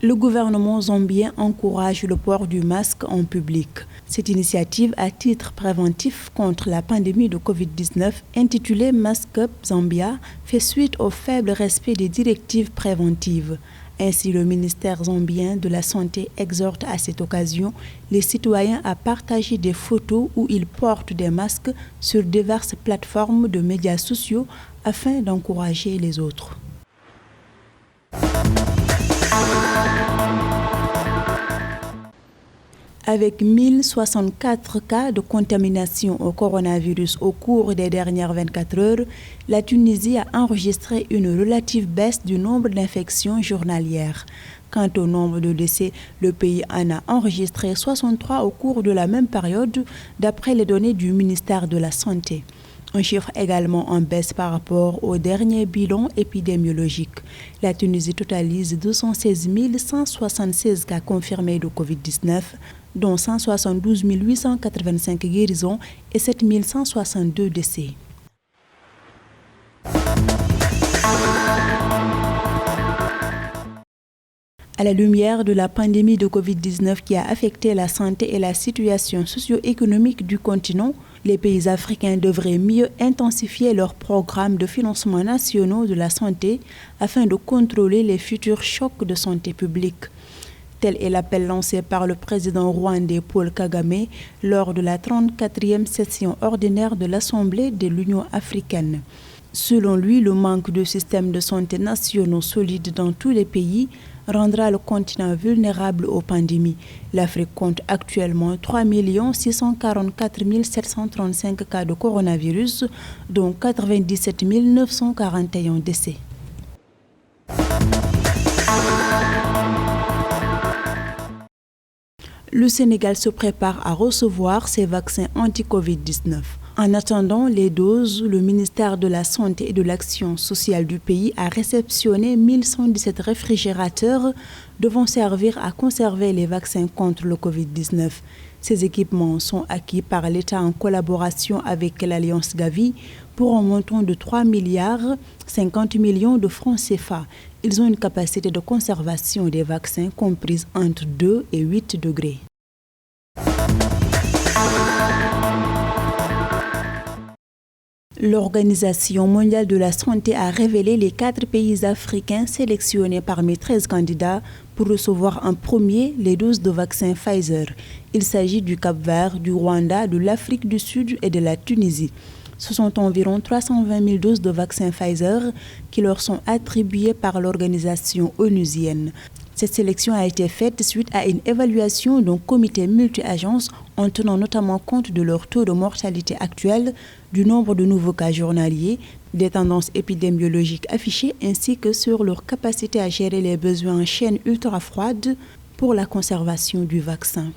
Le gouvernement zambien encourage le port du masque en public. Cette initiative à titre préventif contre la pandémie de Covid-19, intitulée Mask Up Zambia, fait suite au faible respect des directives préventives. Ainsi, le ministère zambien de la Santé exhorte à cette occasion les citoyens à partager des photos où ils portent des masques sur diverses plateformes de médias sociaux afin d'encourager les autres. Avec 1064 cas de contamination au coronavirus au cours des dernières 24 heures, la Tunisie a enregistré une relative baisse du nombre d'infections journalières. Quant au nombre de décès, le pays en a enregistré 63 au cours de la même période, d'après les données du ministère de la Santé. Un chiffre également en baisse par rapport au dernier bilan épidémiologique. La Tunisie totalise 216 176 cas confirmés de Covid-19, dont 172 885 guérisons et 7 162 décès. À la lumière de la pandémie de Covid-19 qui a affecté la santé et la situation socio-économique du continent, les pays africains devraient mieux intensifier leurs programmes de financement nationaux de la santé afin de contrôler les futurs chocs de santé publique. Tel est l'appel lancé par le président rwandais Paul Kagame lors de la 34e session ordinaire de l'Assemblée de l'Union africaine. Selon lui, le manque de systèmes de santé nationaux solides dans tous les pays rendra le continent vulnérable aux pandémies. L'Afrique compte actuellement 3 644 735 cas de coronavirus, dont 97 941 décès. Le Sénégal se prépare à recevoir ses vaccins anti-Covid-19. En attendant les doses, le ministère de la Santé et de l'Action sociale du pays a réceptionné 1117 réfrigérateurs devant servir à conserver les vaccins contre le Covid-19. Ces équipements sont acquis par l'État en collaboration avec l'Alliance Gavi pour un montant de 3,50 milliards de francs CFA. Ils ont une capacité de conservation des vaccins comprise entre 2 et 8 degrés. L'Organisation mondiale de la santé a révélé les 4 pays africains sélectionnés parmi 13 candidats pour recevoir en premier les doses de vaccin Pfizer. Il s'agit du Cap-Vert, du Rwanda, de l'Afrique du Sud et de la Tunisie. Ce sont environ 320 000 doses de vaccin Pfizer qui leur sont attribuées par l'organisation onusienne. Cette sélection a été faite suite à une évaluation d'un comité multi-agences en tenant notamment compte de leur taux de mortalité actuel, du nombre de nouveaux cas journaliers, des tendances épidémiologiques affichées ainsi que sur leur capacité à gérer les besoins en chaîne ultra froide pour la conservation du vaccin.